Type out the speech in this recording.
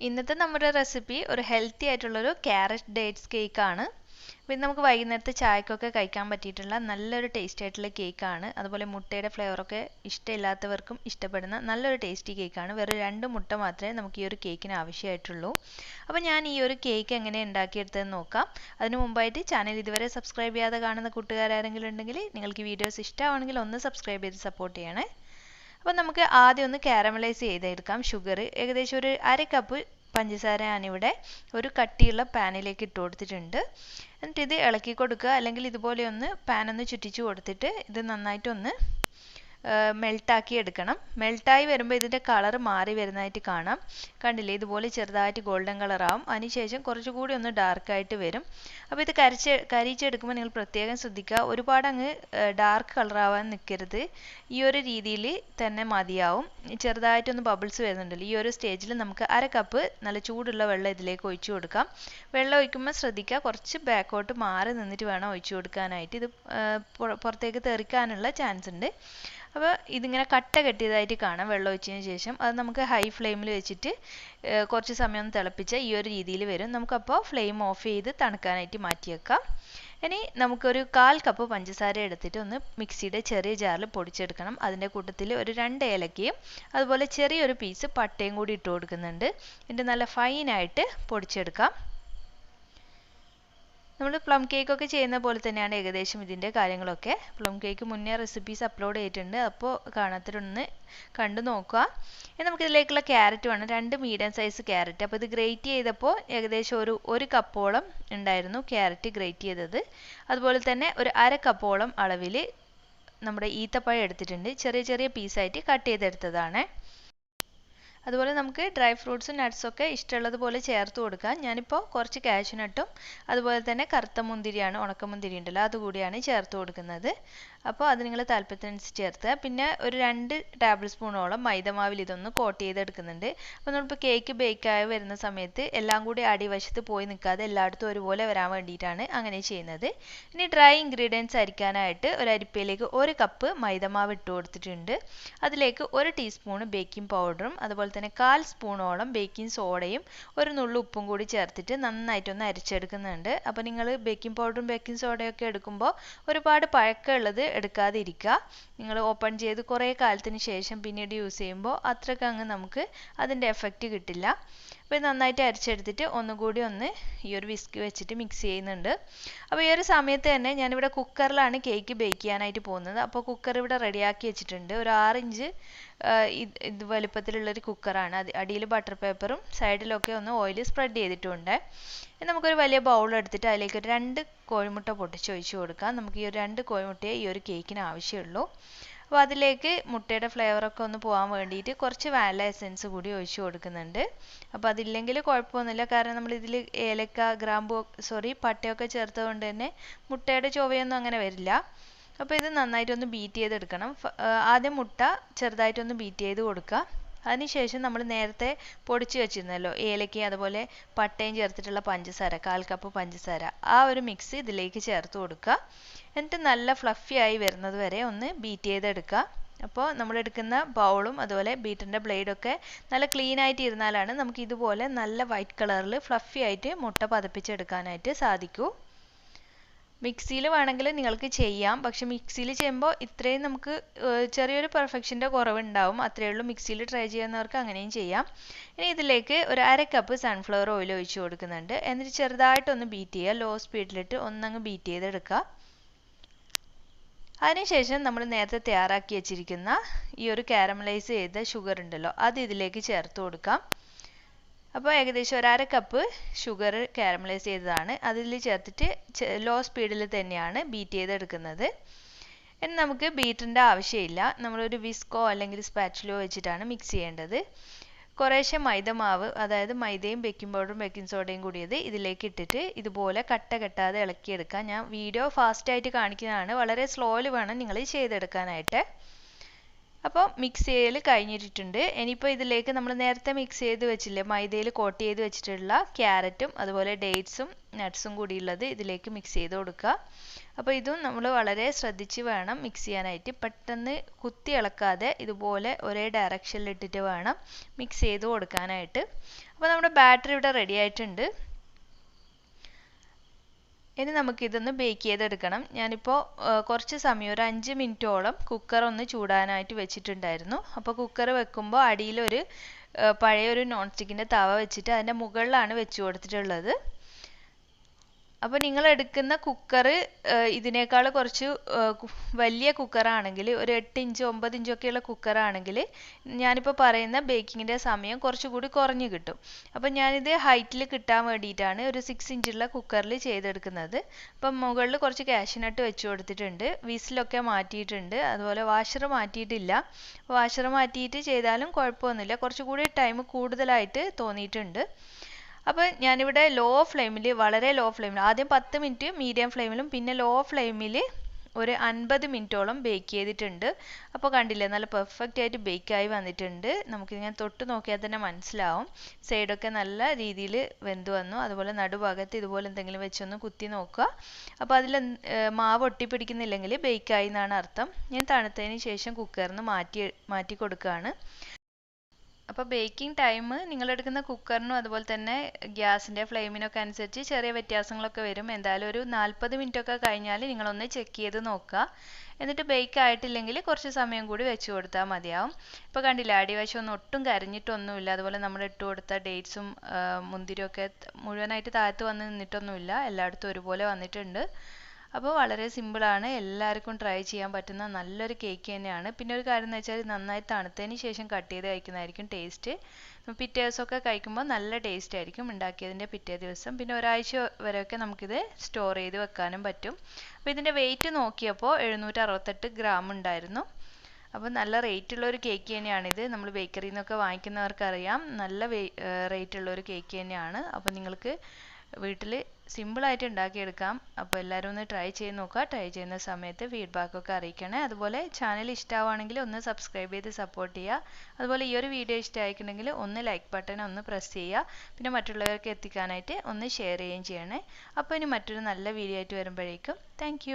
ഇന്നത്തെ നമ്മുടെ റെസിപ്പി ഒരു ഹെൽത്തി ആയിട്ടുള്ളൊരു ക്യാരറ്റ് ഡേറ്റ്സ് കേക്കാണ്. അപ്പോൾ ഇത് നമുക്ക് വൈകുന്നേരത്തെ ചായക്കൊക്കെ കഴിക്കാൻ പറ്റിയിട്ടുള്ള നല്ലൊരു ടേസ്റ്റി ആയിട്ടുള്ള കേക്കാണ്. അതുപോലെ മുട്ടയുടെ ഫ്ലേവറൊക്കെ ഇഷ്ടമില്ലാത്തവർക്കും ഇഷ്ടപ്പെടുന്ന നല്ലൊരു ടേസ്റ്റി കേക്കാണ്. വെറും 2 മുട്ട മാത്രമേ നമുക്ക് ഈ ഒരു കേക്കിന് ആവശ്യമായിട്ടുള്ളൂ. അപ്പോൾ ഞാൻ ഈ ഒരു കേക്ക് എങ്ങനെ ഉണ്ടാക്കിയെടുത്തതെന്ന് നോക്കാം. അതിന് മുമ്പായിട്ട് ചാനൽ ഇതുവരെ സബ്സ്ക്രൈബ് ചെയ്യാതെ കാണുന്ന കൂട്ടുകാരാരെങ്കിലും ഉണ്ടെങ്കിൽ നിങ്ങൾക്ക് വീഡിയോസ് ഇഷ്ടമാണെങ്കിൽ ഒന്ന് സബ്സ്ക്രൈബ് ചെയ്ത് സപ്പോർട്ട് ചെയ്യണേ. അപ്പോൾ നമുക്ക് ആദ്യം ഒന്ന് കാരമലൈസ് ചെയ്തെടുക്കാം. ഷുഗർ ഏകദേശം ഒരു 1/2 കപ്പ് പഞ്ചസാര ഞാനിവിടെ ഒരു കട്ടിയുള്ള പാനിലേക്ക് ഇട്ട് കൊടുത്തിട്ടുണ്ട്. എന്നിട്ട് ഇത് ഇളക്കി കൊടുക്കുക, അല്ലെങ്കിൽ ഇതുപോലെ ഒന്ന് പാൻ ഒന്ന് ചുറ്റിച്ചു കൊടുത്തിട്ട് ഇത് നന്നായിട്ടൊന്ന് മെൽട്ടാക്കി എടുക്കണം. മെൽട്ടായി വരുമ്പോൾ ഇതിൻ്റെ കളർ മാറി വരുന്നതായിട്ട് കാണാം. കണ്ടില്ലേ, ഇതുപോലെ ചെറുതായിട്ട് ഗോൾഡൻ കളറാവും. അതിനുശേഷം കുറച്ചുകൂടി ഒന്ന് ഡാർക്കായിട്ട് വരും. അപ്പോൾ ഇത് കരിച്ചെടുക്കുമ്പോൾ നിങ്ങൾ പ്രത്യേകം ശ്രദ്ധിക്കുക, ഒരുപാട് അങ്ങ് ഡാർക്ക് കളറാവാൻ നിൽക്കരുത്. ഈ ഒരു രീതിയിൽ തന്നെ മതിയാവും. ചെറുതായിട്ടൊന്ന് ബബിൾസ് വരുന്നുണ്ടല്ലോ, ഈ ഒരു സ്റ്റേജിൽ നമുക്ക് 1/2 കപ്പ് നല്ല ചൂടുള്ള വെള്ളം ഇതിലേക്ക് ഒഴിച്ചു കൊടുക്കാം. വെള്ളം ഒഴിക്കുമ്പോൾ ശ്രദ്ധിക്കുക, കുറച്ച് ബാക്കോട്ട് മാറി നിന്നിട്ട് വേണം ഒഴിച്ചു കൊടുക്കാനായിട്ട്. ഇത് പുറത്തേക്ക് തെറിക്കാനുള്ള ചാൻസ് ഉണ്ട്. അപ്പോൾ ഇതിങ്ങനെ കട്ട കെട്ടിയതായിട്ട് കാണാം വെള്ളം ഒഴിച്ചതിന് ശേഷം. അത് നമുക്ക് ഹൈ ഫ്ലെയിമിൽ വെച്ചിട്ട് കുറച്ച് സമയം ഒന്ന് തിളപ്പിച്ചാൽ ഈ ഒരു രീതിയിൽ വരും. നമുക്കപ്പോൾ ഫ്ലെയിം ഓഫ് ചെയ്ത് തണുക്കാനായിട്ട് മാറ്റി വെക്കാം. ഇനി നമുക്കൊരു 1/4 കപ്പ് പഞ്ചസാര എടുത്തിട്ട് ഒന്ന് മിക്സിയുടെ ചെറിയ ജാറിൽ പൊടിച്ചെടുക്കണം. അതിൻ്റെ കൂട്ടത്തിൽ ഒരു 2 ഏലക്കയും അതുപോലെ ചെറിയൊരു പീസ് പട്ടയും കൂടി ഇട്ട് കൊടുക്കുന്നുണ്ട്. എന്നിട്ട് നല്ല ഫൈനായിട്ട് പൊടിച്ചെടുക്കാം. നമ്മൾ പ്ലം കേക്കൊക്കെ ചെയ്യുന്ന പോലെ തന്നെയാണ് ഏകദേശം ഇതിൻ്റെ കാര്യങ്ങളൊക്കെ. പ്ലം കേക്ക് മുന്നേ റെസിപ്പീസ് അപ്ലോഡ് ചെയ്തിട്ടുണ്ട്, അപ്പോൾ കാണാത്തവരൊന്ന് കണ്ടു നോക്കുക. ഇനി നമുക്കിതിലേക്കുള്ള ക്യാരറ്റ് വേണം, 2 മീഡിയം സൈസ് ക്യാരറ്റ്. അപ്പോൾ ഇത് ഗ്രേറ്റ് ചെയ്തപ്പോൾ ഏകദേശം ഒരു കപ്പോളം ഉണ്ടായിരുന്നു ക്യാരറ്റ് ഗ്രേറ്റ് ചെയ്തത്. അതുപോലെ തന്നെ ഒരു 1/2 കപ്പോളം അളവിൽ നമ്മുടെ ഈത്തപ്പഴം എടുത്തിട്ടുണ്ട്, ചെറിയ ചെറിയ പീസായിട്ട് കട്ട് ചെയ്തെടുത്തതാണ്. അതുപോലെ നമുക്ക് ഡ്രൈ ഫ്രൂട്ട്സും നട്ട്സൊക്കെ ഇഷ്ടമുള്ളതുപോലെ ചേർത്ത് കൊടുക്കാം. ഞാനിപ്പോൾ കുറച്ച് കാഷ്യൂനട്ടും അതുപോലെ തന്നെ കറുത്ത മുന്തിരിയാണ്, ഉണക്കമുന്തിരി ഉണ്ടല്ലോ, അതുകൂടിയാണ് ചേർത്ത് കൊടുക്കുന്നത്. അപ്പോൾ അത് നിങ്ങൾ താല്പര്യത്തിനനുസരിച്ച് ചേർത്ത്. പിന്നെ ഒരു 2 ടേബിൾ സ്പൂണോളം മൈദമാവിൽ ഇതൊന്ന് കോട്ട് ചെയ്തെടുക്കുന്നുണ്ട്. അപ്പോൾ നമ്മളിപ്പോൾ കേക്ക് ബേക്കായി വരുന്ന സമയത്ത് എല്ലാം കൂടി അടിവശത്ത് പോയി നിൽക്കാതെ എല്ലായിടത്തും ഒരുപോലെ വരാൻ വേണ്ടിയിട്ടാണ് അങ്ങനെ ചെയ്യുന്നത്. ഇനി ഡ്രൈ ഇൻഗ്രീഡിയൻസ് അരിക്കാനായിട്ട് ഒരു അരിപ്പയിലേക്ക് 1 കപ്പ് മൈദമാവ് ഇട്ട് കൊടുത്തിട്ടുണ്ട്. അതിലേക്ക് 1 ടീസ്പൂൺ ബേക്കിംഗ് പൗഡറും അതുപോലെ തന്നെ 1/4 സ്പൂണോളം ബേക്കിംഗ് സോഡയും ഒരു നുള്ളു ഉപ്പും കൂടി ചേർത്തിട്ട് നന്നായിട്ടൊന്ന് അരിച്ചെടുക്കുന്നുണ്ട്. അപ്പോൾ നിങ്ങൾ ബേക്കിംഗ് പൗഡറും ബേക്കിംഗ് സോഡയൊക്കെ എടുക്കുമ്പോൾ ഒരുപാട് പഴക്കമുള്ളത് എടുക്കാതെ ഇരിക്കുക. നിങ്ങൾ ഓപ്പൺ ചെയ്ത് കുറേ കാലത്തിന് ശേഷം പിന്നീട് യൂസ് ചെയ്യുമ്പോൾ അത്രയ്ക്ക് അങ്ങ് നമുക്ക് അതിൻ്റെ എഫക്റ്റ് കിട്ടില്ല. അപ്പോൾ ഇത് നന്നായിട്ട് അരിച്ചെടുത്തിട്ട് ഒന്നുകൂടി ഒന്ന് ഈ ഒരു വിസ്ക് വെച്ചിട്ട് മിക്സ് ചെയ്യുന്നുണ്ട്. അപ്പോൾ ഈ ഒരു സമയത്ത് തന്നെ ഞാനിവിടെ കുക്കറിലാണ് കേക്ക് ബേക്ക് ചെയ്യാനായിട്ട് പോകുന്നത്. അപ്പോൾ കുക്കർ ഇവിടെ റെഡിയാക്കി വെച്ചിട്ടുണ്ട്. ഒരു 6 ഇഞ്ച് ഇത് വലുപ്പത്തിലുള്ളൊരു കുക്കറാണ്. അടിയിൽ ബട്ടർ പേപ്പറും സൈഡിലൊക്കെ ഒന്ന് ഓയിൽ സ്പ്രെഡ് ചെയ്തിട്ടുണ്ട്. നമുക്കൊരു വലിയ ബൗൾ എടുത്തിട്ട് അതിലേക്ക് ഒരു 2 കോഴിമുട്ട പൊട്ടിച്ച് ഒഴിച്ച് കൊടുക്കാം. നമുക്ക് ഈ ഒരു 2 കോഴിമുട്ടയെ ഈ ഒരു കേക്കിന് ആവശ്യമുള്ളൂ. അപ്പോൾ അതിലേക്ക് മുട്ടയുടെ ഫ്ലേവറൊക്കെ ഒന്ന് പോകാൻ വേണ്ടിയിട്ട് കുറച്ച് വാനില എസൻസ് കൂടി ഒഴിച്ച് കൊടുക്കുന്നുണ്ട്. അപ്പോൾ അതില്ലെങ്കിൽ കുഴപ്പമൊന്നുമില്ല, കാരണം നമ്മൾ ഇതിൽ പട്ടയൊക്കെ ചേർത്തതുകൊണ്ട് തന്നെ മുട്ടയുടെ ചൊവയൊന്നും അങ്ങനെ വരില്ല. അപ്പോൾ ഇത് നന്നായിട്ടൊന്ന് ബീറ്റ് ചെയ്തെടുക്കണം. ആദ്യം മുട്ട ചെറുതായിട്ടൊന്ന് ബീറ്റ് ചെയ്ത് കൊടുക്കുക. അതിനുശേഷം നമ്മൾ നേരത്തെ പൊടിച്ച് വെച്ചിരുന്നല്ലോ ഏലക്കയും അതുപോലെ പട്ടയും ചേർത്തിട്ടുള്ള പഞ്ചസാര, 1/4 കപ്പ് പഞ്ചസാര, ആ ഒരു മിക്സ് ഇതിലേക്ക് ചേർത്ത് കൊടുക്കുക. എന്നിട്ട് നല്ല ഫ്ലഫി ആയി വരുന്നത് വരെ ഒന്ന് ബീറ്റ് ചെയ്തെടുക്കുക. അപ്പോൾ നമ്മൾ എടുക്കുന്ന ബൗളും അതുപോലെ ബീറ്ററിൻ്റെ ബ്ലേഡൊക്കെ നല്ല ക്ലീൻ ആയിട്ട് ഇരുന്നാലാണ് നമുക്ക് ഇതുപോലെ നല്ല വൈറ്റ് കളറിൽ ഫ്ലഫി ആയിട്ട് മുട്ട പതപ്പിച്ചെടുക്കാനായിട്ട് സാധിക്കൂ. മിക്സിയിൽ വേണമെങ്കിൽ നിങ്ങൾക്ക് ചെയ്യാം, പക്ഷെ മിക്സിയിൽ ചെയ്യുമ്പോൾ ഇത്രയും നമുക്ക് ചെറിയൊരു പെർഫെക്ഷൻ്റെ കുറവുണ്ടാവും. അത്രയേ ഉള്ളൂ. മിക്സിയിൽ ട്രൈ ചെയ്യുന്നവർക്ക് അങ്ങനെയും ചെയ്യാം. ഇനി ഇതിലേക്ക് ഒരു 1/2 കപ്പ് സൺഫ്ലവർ ഓയിൽ ഒഴിച്ച് കൊടുക്കുന്നുണ്ട്. എന്നിട്ട് ചെറുതായിട്ടൊന്ന് ബീറ്റ് ചെയ്യുക, ലോ സ്പീഡിലിട്ട് ഒന്നങ്ങ് ബീറ്റ് ചെയ്തെടുക്കുക. അതിനുശേഷം നമ്മൾ നേരത്തെ തയ്യാറാക്കി വെച്ചിരിക്കുന്ന ഈ ഒരു കാരമലൈസ് ചെയ്ത ഷുഗർ ഉണ്ടല്ലോ, അത് ഇതിലേക്ക് ചേർത്ത് കൊടുക്കാം. അപ്പോൾ ഏകദേശം ഒരു 1/2 കപ്പ് ഷുഗർ കാരമലൈസ് ചെയ്തതാണ് അതിൽ ചേർത്തിട്ട് ലോ സ്പീഡിൽ തന്നെയാണ് ബീറ്റ് ചെയ്തെടുക്കുന്നത്. ഇനി നമുക്ക് ബീറ്ററിൻ്റെ ആവശ്യമില്ല, നമ്മളൊരു വിസ്കോ അല്ലെങ്കിൽ സ്പാച്ചുലോ വെച്ചിട്ടാണ് മിക്സ് ചെയ്യേണ്ടത്. കുറേശ്ശെ മൈദമാവ്, അതായത് മൈദയും ബേക്കിംഗ് പൗഡറും ബേക്കിംഗ് സോഡയും കൂടിയത് ഇതിലേക്ക് ഇട്ടിട്ട് ഇതുപോലെ കട്ട കെട്ടാതെ ഇളക്കിയെടുക്കാം. ഞാൻ വീഡിയോ ഫാസ്റ്റായിട്ട് കാണിക്കുന്നതാണ്, വളരെ സ്ലോയിൽ വേണം നിങ്ങൾ ചെയ്തെടുക്കാനായിട്ട്. അപ്പോൾ മിക്സ് ചെയ്യൽ കഴിഞ്ഞിട്ടുണ്ട്. ഇനിയിപ്പോൾ ഇതിലേക്ക് നമ്മൾ നേരത്തെ മിക്സ് ചെയ്ത് വെച്ചില്ലേ, മൈദയിൽ കോട്ട് ചെയ്ത് വെച്ചിട്ടുള്ള ക്യാരറ്റും അതുപോലെ ഡേറ്റ്സും നട്ട്സും കൂടിയുള്ളത് ഇതിലേക്ക് മിക്സ് ചെയ്ത് കൊടുക്കുക. അപ്പോൾ ഇതും നമ്മൾ വളരെ ശ്രദ്ധിച്ച് വേണം മിക്സ് ചെയ്യാനായിട്ട്. പെട്ടെന്ന് കുത്തി ഇളക്കാതെ ഇതുപോലെ ഒരേ ഡയറക്ഷനിൽ ഇട്ടിട്ട് വേണം മിക്സ് ചെയ്ത് കൊടുക്കാനായിട്ട്. അപ്പോൾ നമ്മുടെ ബാറ്റർ ഇവിടെ റെഡി ആയിട്ടുണ്ട്. ഇനി നമുക്കിതൊന്ന് ബേക്ക് ചെയ്തെടുക്കണം. ഞാനിപ്പോൾ കുറച്ച് സമയം ഒരു 5 മിനിറ്റോളം കുക്കർ ഒന്ന് ചൂടാനായിട്ട് വെച്ചിട്ടുണ്ടായിരുന്നു. അപ്പോൾ കുക്കർ വെക്കുമ്പോൾ അടിയിലൊരു പഴയൊരു നോൺ സ്റ്റിക്കിൻ്റെ തവ വെച്ചിട്ട് അതിൻ്റെ മുകളിലാണ് വെച്ച് കൊടുത്തിട്ടുള്ളത്. അപ്പോൾ നിങ്ങൾ എടുക്കുന്ന കുക്കർ ഇതിനേക്കാൾ കുറച്ച് വലിയ കുക്കറാണെങ്കിൽ, ഒരു 8 ഇഞ്ച് 9 ഇഞ്ചൊക്കെയുള്ള കുക്കറാണെങ്കിൽ ഞാനിപ്പോൾ പറയുന്ന ബേക്കിങ്ങിൻ്റെ സമയം കുറച്ചുകൂടി കുറഞ്ഞു കിട്ടും. അപ്പോൾ ഞാനിത് ഹൈറ്റിൽ കിട്ടാൻ വേണ്ടിയിട്ടാണ് ഒരു 6 ഇഞ്ചുള്ള കുക്കറിൽ ചെയ്തെടുക്കുന്നത്. അപ്പം മുകളിൽ കുറച്ച് കാഷ്യൂനട്ട് വെച്ച് കൊടുത്തിട്ടുണ്ട്. വിസിലൊക്കെ മാറ്റിയിട്ടുണ്ട്. അതുപോലെ വാഷർ മാറ്റിയിട്ടില്ല. വാഷർ മാറ്റിയിട്ട് ചെയ്താലും കുഴപ്പമൊന്നുമില്ല. കുറച്ചുകൂടി ടൈം കൂടുതലായിട്ട് തോന്നിയിട്ടുണ്ട്. അപ്പോൾ ഞാനിവിടെ ലോ ഫ്ലെയിമിൽ, വളരെ ലോ ഫ്ലെയിമിൽ, ആദ്യം 10 മിനിറ്റ് മീഡിയം ഫ്ലെയിമിലും പിന്നെ ലോ ഫ്ലെയിമിൽ ഒരു 50 മിനിറ്റോളം ബേക്ക് ചെയ്തിട്ടുണ്ട്. അപ്പോൾ കണ്ടില്ലേ, നല്ല പെർഫെക്റ്റ് ആയിട്ട് ബേക്കായി വന്നിട്ടുണ്ട്. നമുക്കിങ്ങനെ തൊട്ട് നോക്കിയാൽ തന്നെ മനസ്സിലാവും. സൈഡൊക്കെ നല്ല രീതിയിൽ വെന്ത് വന്നു. അതുപോലെ നടുഭാഗത്ത് ഇതുപോലെ എന്തെങ്കിലും വെച്ചൊന്ന് കുത്തി നോക്കുക. അപ്പോൾ അതിൽ മാവ് ഒട്ടിപ്പിടിക്കുന്നില്ലെങ്കിൽ ബേക്കായി എന്നാണ് അർത്ഥം. ഞാൻ തണുത്തതിന് ശേഷം കുക്കറിൽ നിന്ന് മാറ്റി കൊടുക്കുകയാണ്. അപ്പോൾ ബേക്കിംഗ് ടൈം നിങ്ങളെടുക്കുന്ന കുക്കറിനും അതുപോലെ തന്നെ ഗ്യാസിൻ്റെ ഫ്ലെയിമിനൊക്കെ അനുസരിച്ച് ചെറിയ വ്യത്യാസങ്ങളൊക്കെ വരും. എന്തായാലും ഒരു 40 മിനിറ്റൊക്കെ കഴിഞ്ഞാൽ നിങ്ങളൊന്ന് ചെക്ക് ചെയ്ത് നോക്കുക. എന്നിട്ട് ബേക്ക് ആയിട്ടില്ലെങ്കിൽ കുറച്ച് സമയം കൂടി വെച്ച് കൊടുത്താൽ മതിയാവും. ഇപ്പോൾ കണ്ടില്ല, അടിവശം ഒന്നും ഒട്ടും കരിഞ്ഞിട്ടൊന്നുമില്ല. അതുപോലെ നമ്മൾ ഇട്ട് കൊടുത്ത ഡേറ്റ്സും മുന്തിരിയൊക്കെ മുഴുവനായിട്ട് താഴത്ത് വന്ന് നിന്നിട്ടൊന്നുമില്ല. എല്ലായിടത്തും ഒരുപോലെ വന്നിട്ടുണ്ട്. അപ്പോൾ വളരെ സിമ്പിളാണ്, എല്ലാവർക്കും ട്രൈ ചെയ്യാൻ പറ്റുന്ന നല്ലൊരു കേക്ക് തന്നെയാണ്. പിന്നെ ഒരു കാര്യം എന്ന് വെച്ചാൽ നന്നായി തണുത്തതിന് ശേഷം കട്ട് ചെയ്ത് കഴിക്കുന്നതായിരിക്കും ടേസ്റ്റ്. പിറ്റേ ദിവസമൊക്കെ കഴിക്കുമ്പോൾ നല്ല ടേസ്റ്റ് ആയിരിക്കും ഉണ്ടാക്കിയതിൻ്റെ പിറ്റേ ദിവസം. പിന്നെ ഒരാഴ്ച വരെയൊക്കെ നമുക്കിത് സ്റ്റോർ ചെയ്ത് വെക്കാനും പറ്റും. അപ്പോൾ ഇതിൻ്റെ വെയിറ്റ് നോക്കിയപ്പോൾ 768 ഗ്രാം ഉണ്ടായിരുന്നു. അപ്പോൾ നല്ല റേറ്റുള്ള ഒരു കേക്ക് തന്നെയാണിത്. നമ്മൾ ബേക്കറിയിൽ നിന്നൊക്കെ വാങ്ങിക്കുന്നവർക്കറിയാം, നല്ല റേറ്റുള്ള ഒരു കേക്ക് തന്നെയാണ്. അപ്പോൾ നിങ്ങൾക്ക് വീട്ടിൽ സിമ്പിളായിട്ട് ഉണ്ടാക്കിയെടുക്കാം. അപ്പോൾ എല്ലാവരും ഒന്ന് ട്രൈ ചെയ്ത് നോക്കുക. ട്രൈ ചെയ്യുന്ന സമയത്ത് ഫീഡ്ബാക്കൊക്കെ അറിയിക്കണേ. അതുപോലെ ചാനൽ ഇഷ്ടമാണെങ്കിൽ ഒന്ന് സബ്സ്ക്രൈബ് ചെയ്ത് സപ്പോർട്ട് ചെയ്യുക. അതുപോലെ ഈ ഒരു വീഡിയോ ഇഷ്ടമായിട്ടുണ്ടെങ്കിൽ ഒന്ന് ലൈക്ക് ബട്ടൺ ഒന്ന് പ്രസ് ചെയ്യുക. പിന്നെ മറ്റുള്ളവർക്ക് എത്തിക്കാനായിട്ട് ഒന്ന് ഷെയർ ചെയ്യുകയും ചെയ്യണേ. അപ്പോൾ ഇനി മറ്റൊരു നല്ല വീഡിയോ ആയിട്ട് വരുമ്പോഴേക്കും താങ്ക്